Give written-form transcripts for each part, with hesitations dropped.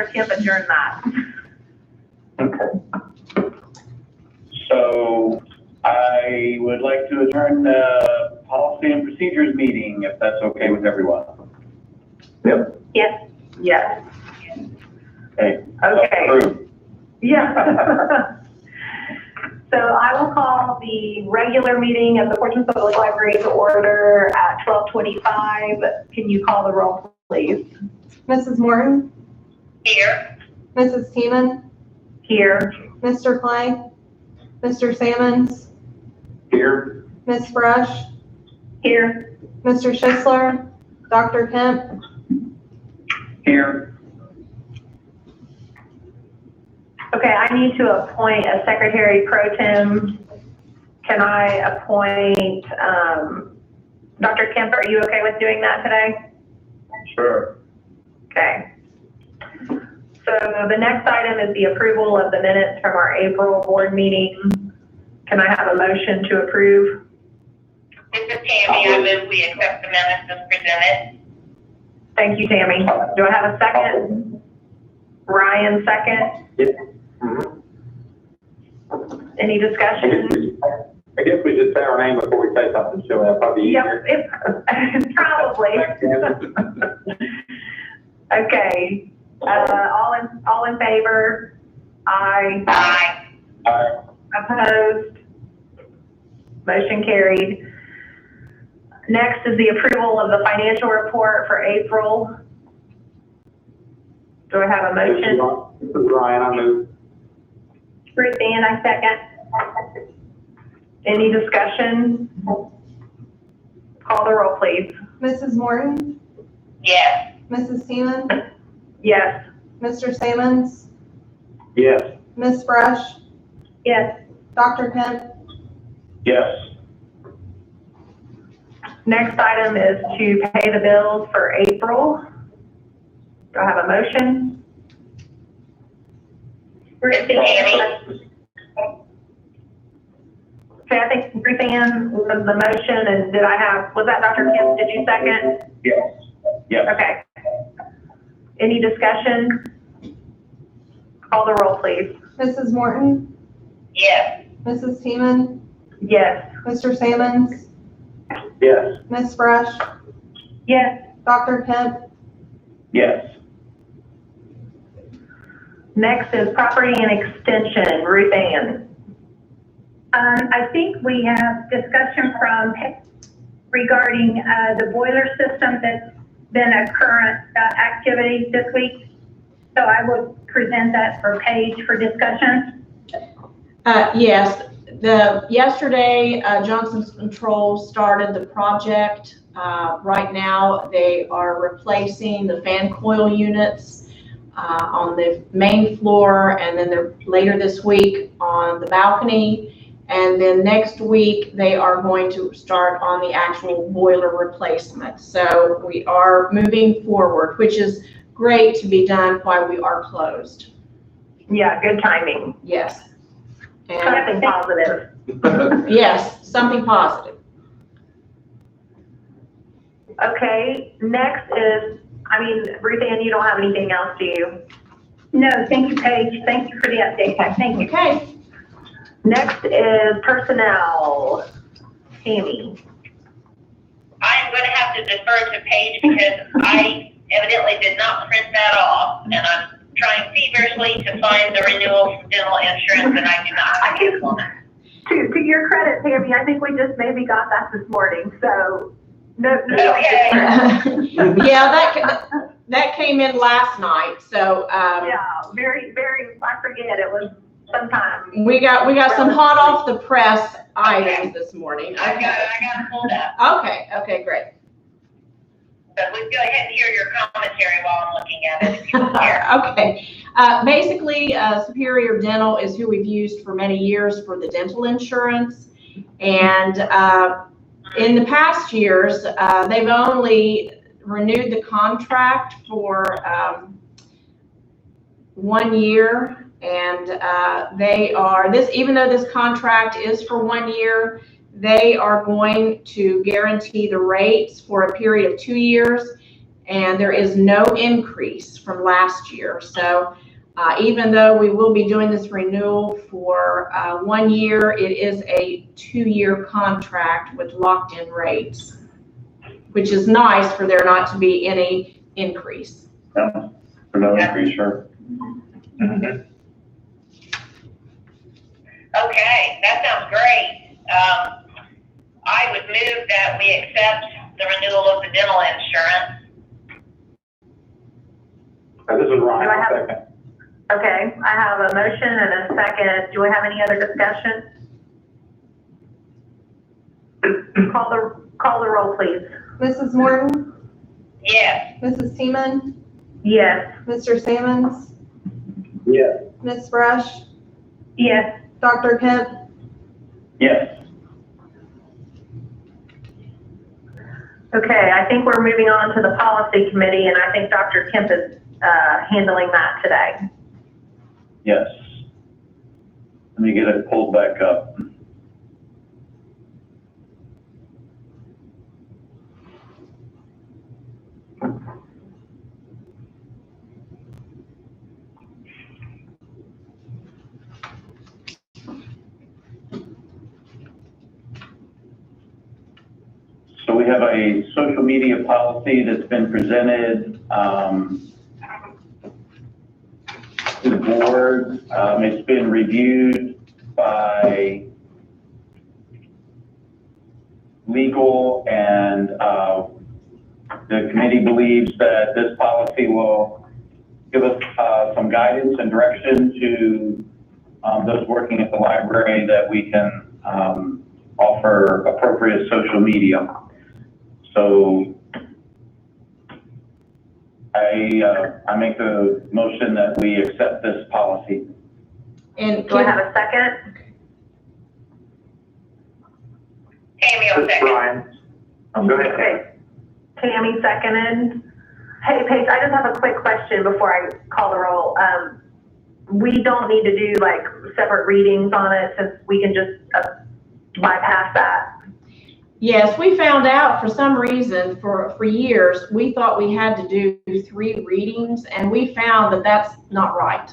Kemp adjourn that. Okay. So I would like to adjourn the policy and procedures meeting, if that's okay with everyone. Yep. Yes. Yes. Okay. Okay. Approved. Yeah. So I will call the regular meeting of the Portsmouth Public Library to order at 12:25. Can you call the roll, please? Mrs. Morton? Here. Mrs. Teeman? Here. Mr. Clay? Mr. Sammons? Here. Ms. Brush? Here. Mr. Schisler? Dr. Kemp? Here. Okay, I need to appoint a secretary pro tem. Can I appoint, Dr. Kemp, are you okay with doing that today? Sure. Okay. So the next item is the approval of the minutes from our April board meeting. Can I have a motion to approve? This is Tammy. I move we accept the minutes as presented. Thank you, Tammy. Do I have a second? Ryan, second. Yes. Any discussion? I guess we just say our name before we say something, so that'll probably be easier. Yep, it's probably. Okay, all in favor? Aye. Aye. Aye. Opposed? Motion carried. Next is the approval of the financial report for April. Do I have a motion? This is Ryan, I move. Ruth Ann, I second. Any discussion? Call the roll, please. Mrs. Morton? Yes. Mrs. Teeman? Yes. Mr. Sammons? Yes. Ms. Brush? Yes. Dr. Kemp? Yes. Next item is to pay the bills for April. Do I have a motion? This is Tammy. Okay, I think Ruth Ann was the motion, and was that Dr. Kemp? Did you second? Yes. Yes. Okay. Any discussion? Call the roll, please. Mrs. Morton? Yes. Mrs. Teeman? Yes. Mr. Sammons? Yes. Ms. Brush? Yes. Dr. Kemp? Yes. Next is property and extension. Ruth Ann. I think we have discussion from regarding the boiler system that's been a current activity this week. So I would present that for Paige for discussion. Yes, yesterday Johnson's Control started the project. Right now they are replacing the fan coil units on the main floor, and then they're later this week on the balcony. And then next week, they are going to start on the actual boiler replacement. So we are moving forward, which is great to be done while we are closed. Yeah, good timing. Yes. And Something positive. yes, something positive. Okay, next is, Ruth Ann, you don't have anything else, do you? No, thank you, Paige. Thank you for the update. Thank you. Okay. Next is personnel. Tammy. I'm going to have to defer to Paige because I evidently did not print that off, and I'm trying feverishly to find the renewal from dental insurance, and I do not have this one. To your credit, Tammy, I think we just maybe got that this morning, so no. Okay. Yeah, that came in last night, so Yeah, very, I forget, it was sometime. we got some hot off the press items this morning. I Okay. got it pulled up. Okay, great. But let's go ahead and hear your commentary while I'm looking at it, if you don't care. Okay. Basically, Superior Dental is who we've used for many years for the dental insurance. And in the past years, they've only renewed the contract for 1 year. And even though this contract is for 1 year, they are going to guarantee the rates for a period of 2 years. and there is no increase from last year. So even though we will be doing this renewal for 1 year, it is a 2-year contract with locked-in rates, which is nice for there not to be any increase. No, for no increase, sure. Okay, that sounds great. I would move that we accept the renewal of the dental insurance. This is Ryan. Do I have- Okay, I have a motion and a second. Do we have any other discussion? Call the roll, please. Mrs. Morton, Yes. Mrs. Teeman, Yes. Mr. Sammons, Yes. Ms. Brush, Yes. Dr. Kemp, Yes. Okay, I think we're moving on to the policy committee, and I think Dr. Kemp is handling that today. Yes. Let me get it pulled back up. So we have a social media policy that's been presented to the board. It's been reviewed by legal, and the committee believes that this policy will give us some guidance and direction to those working at the library that we can offer appropriate social media. So I make the motion that we accept this policy. And Do I have a second? Tammy will second. Brian. Go ahead. Okay. Tammy seconded. Hey, Paige, I just have a quick question before I call the roll. We don't need to do like separate readings on it, since we can just bypass that. yes, we found out for some reason for years, we thought we had to do 3 readings, and we found that that's not right.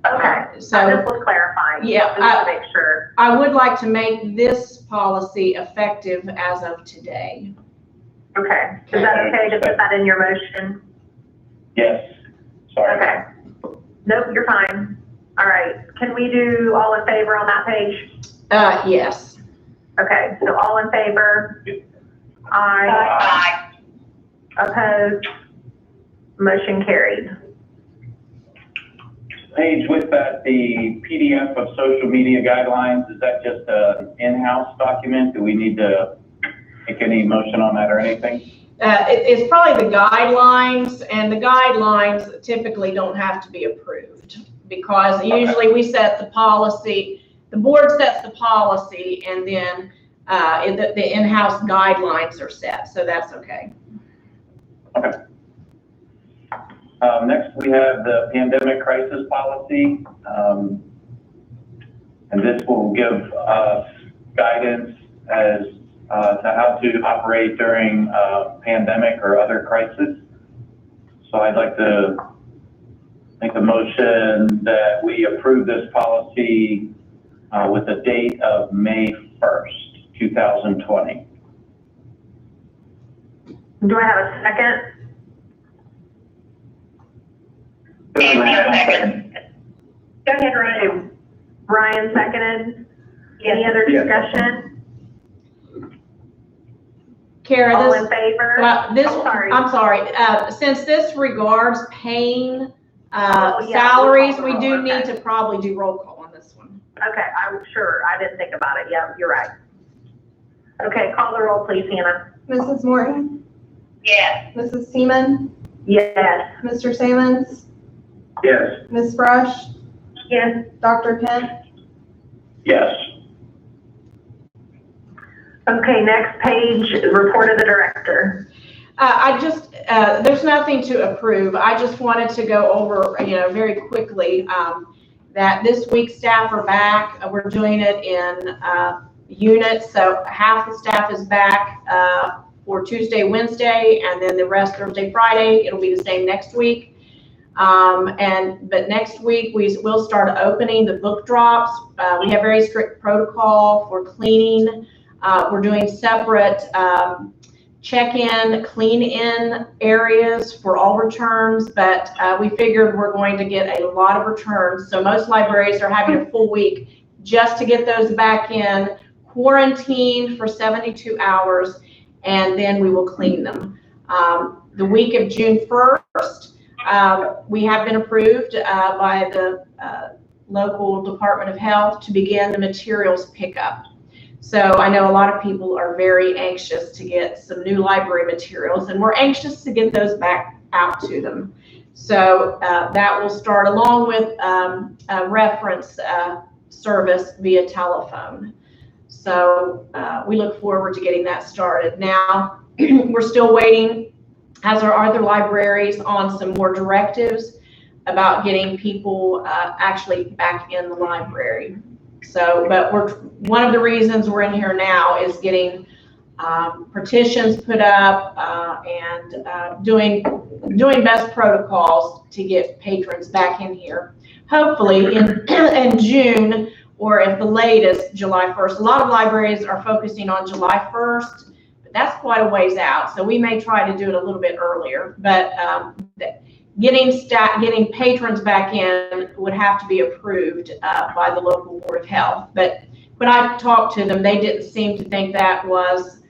Okay, So this was clarifying. yeah, Just to make sure. I would like to make this policy effective as of today. Okay, is that okay to put that in your motion? Yes. Sorry. Okay. Nope, you're fine. All right, can we do all in favor on that page? Yes. Okay, so all in favor? Aye. Aye. Opposed? Motion carried. Paige, with that, the PDF of social media guidelines, is that just an in-house document? Do we need to make any motion on that or anything? It's probably the guidelines, and the guidelines typically don't have to be approved, because usually we set the policy, the board sets the policy, and then the in-house guidelines are set, so that's okay. Okay. Next, we have the pandemic crisis policy. And this will give us guidance as to how to operate during a pandemic or other crisis. So I'd like to make a motion that we approve this policy with a date of May 1st, 2020. Do I have a second? Tammy will second. Go ahead, Ryan. Ryan seconded. Any other Yes. discussion? Kara, All this, in favor? oh, sorry. I'm sorry, since this regards paying Oh, yeah, salaries, roll we call, do okay. need to probably do roll call on this one. Okay, I'm sure. I didn't think about it. Yeah, you're right. Okay, call the roll, please, Hannah. Mrs. Morton, Yes. Mrs. Teeman, Yes. Mr. Sammons, Yes. Ms. Brush, Yes. Dr. Kemp, Yes. Okay, next page, report of the director. There's nothing to approve. I just wanted to go over, very quickly, that this week staff are back. We're doing it in units, so half the staff is back for Tuesday, Wednesday, and then the rest Thursday, Friday. It'll be the same next week. But next week we will start opening the book drops. We have very strict protocol for cleaning. We're doing separate check-in, clean-in areas for all returns, but we figured we're going to get a lot of returns. So most libraries are having a full week just to get those back in, quarantined for 72 hours, and then we will clean them. The week of June 1st, we have been approved by the local Department of Health to begin the materials pickup. So I know a lot of people are very anxious to get some new library materials, and we're anxious to get those back out to them. So that will start along with a reference service via telephone. So we look forward to getting that started. Now, we're still waiting, as are other libraries, on some more directives about getting people actually back in the library. So, but one of the reasons we're in here now is getting petitions put up and doing best protocols to get patrons back in here. Hopefully in June, or at the latest, July 1st. A lot of libraries are focusing on July 1st, but that's quite a ways out. So we may try to do it a little bit earlier, but getting patrons back in would have to be approved by the local Board of Health. But when I talked to them, they didn't seem to think that was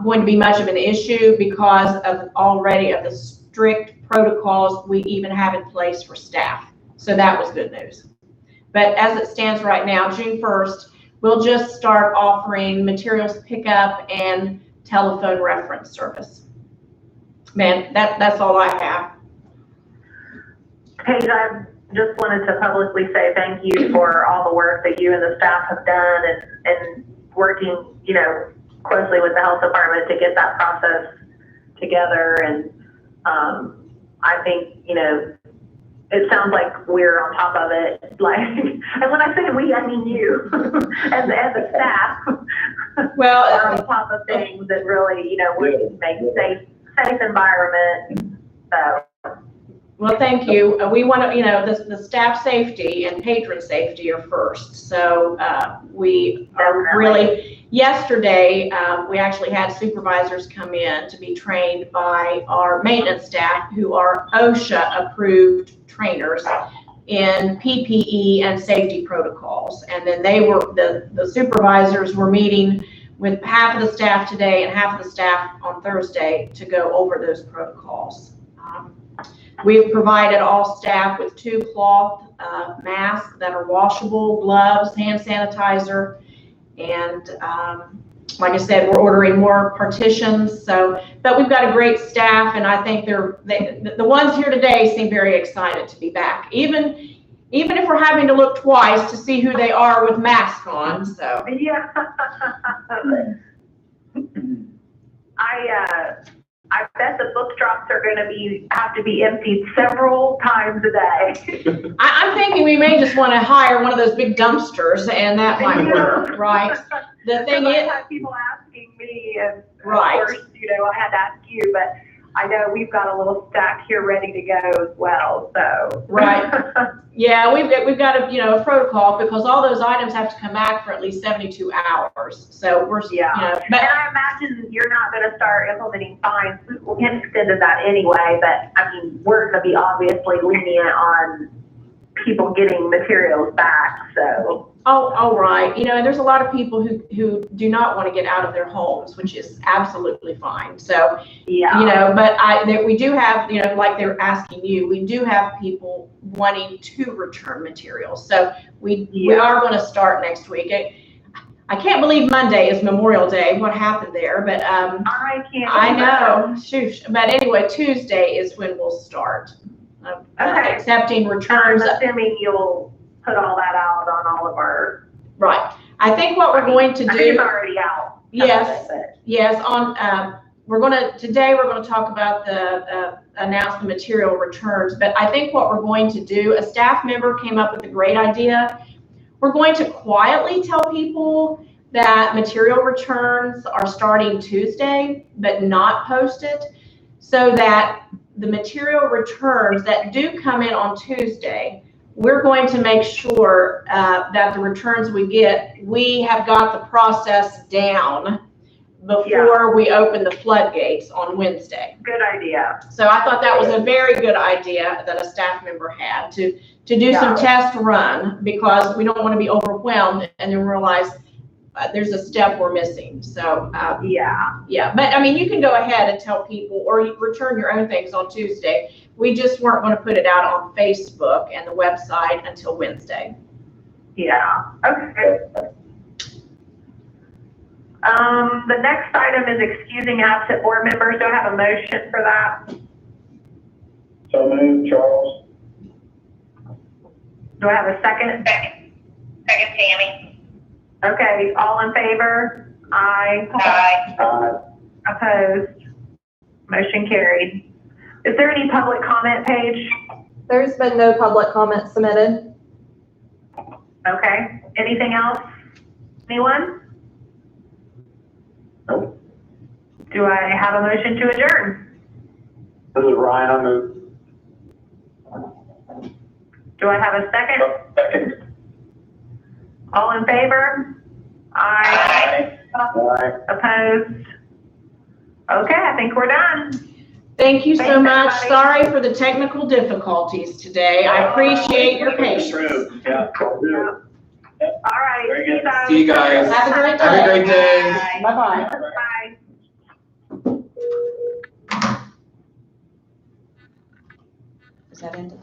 going to be much of an issue because of the strict protocols we even have in place for staff. So that was good news. But as it stands right now, June 1st, we'll just start offering materials pickup and telephone reference service. Man, that's all I have. Paige, I just wanted to publicly say thank you for all the work that you and the staff have done and working, closely with the health department to get that process together. And I think, it sounds like we're on top of it. And when I say we, I mean you and the staff. Well, are on top of things and really, working to make safe environment. So. Well, thank you. We want to, the staff safety and patron safety are first. So we are really, yesterday, we actually had supervisors come in to be trained by our maintenance staff who are OSHA approved trainers in PPE and safety protocols. And then the supervisors were meeting with half of the staff today and half of the staff on Thursday to go over those protocols. We've provided all staff with 2 cloth masks that are washable, gloves, hand sanitizer, and like I said, we're ordering more partitions. So, but we've got a great staff, and I think the ones here today seem very excited to be back, even if we're having to look twice to see who they are with masks on. So yeah. I bet the book drops are going to have to be emptied several times a day. I'm thinking we may just want to hire one of those big dumpsters, and that might work, right? The thing is, I had people asking me, and right. Of course, I had to ask you, but I know we've got a little stack here ready to go as well. So right, yeah, we've got a protocol because all those items have to come back for at least 72 hours. So we're but and I imagine you're not going to start implementing fines. We'll get extended that anyway, but I mean we're going to be obviously lenient on people getting materials back. So. Oh, right. There's a lot of people who do not want to get out of their homes, which is absolutely fine. So, yeah. But we do have, like they're asking you, we do have people wanting to return materials. So we are going to start next week. I can't believe Monday is Memorial Day. What happened there? But I know. Shoot. But anyway, Tuesday is when we'll start accepting returns. I'm assuming you'll put all that out on all of our. Right. I think what we're going to do. I think it's already out. Yes. Yes. Today we're going to talk about announce the material returns. But I think what we're going to do, a staff member came up with a great idea. We're going to quietly tell people that material returns are starting Tuesday, but not posted, so that the material returns that do come in on Tuesday, we're going to make sure that the returns we have got the process down before we open the floodgates on Wednesday. Good idea. So I thought that was a very good idea that a staff member had to do some test run, because we don't want to be overwhelmed and then realize there's a step we're missing. So yeah, but I mean, you can go ahead and tell people, or you return your own things on Tuesday. We just weren't going to put it out on Facebook and the website until Wednesday. Yeah, okay. The next item is excusing absent board members. Do I have a motion for that? So moved, Charles. Do I have a second? Second, Tammy. Okay, all in favor? Aye. Aye. Opposed? Motion carried. Is there any public comment, Paige? There's been no public comment submitted. Okay, anything else? Anyone? Nope. Do I have a motion to adjourn? This is Ryan, I move. Do I have a second? Second. All in favor? Aye. Aye. Opposed? Okay, I think we're done. Thank you so Thanks, much. everybody. Sorry for the technical difficulties today. I appreciate your patience. Yeah. All right, Very see you good. guys. See you guys. Have a great day. Have a great day. Bye. Bye-bye. Bye. Is that ended?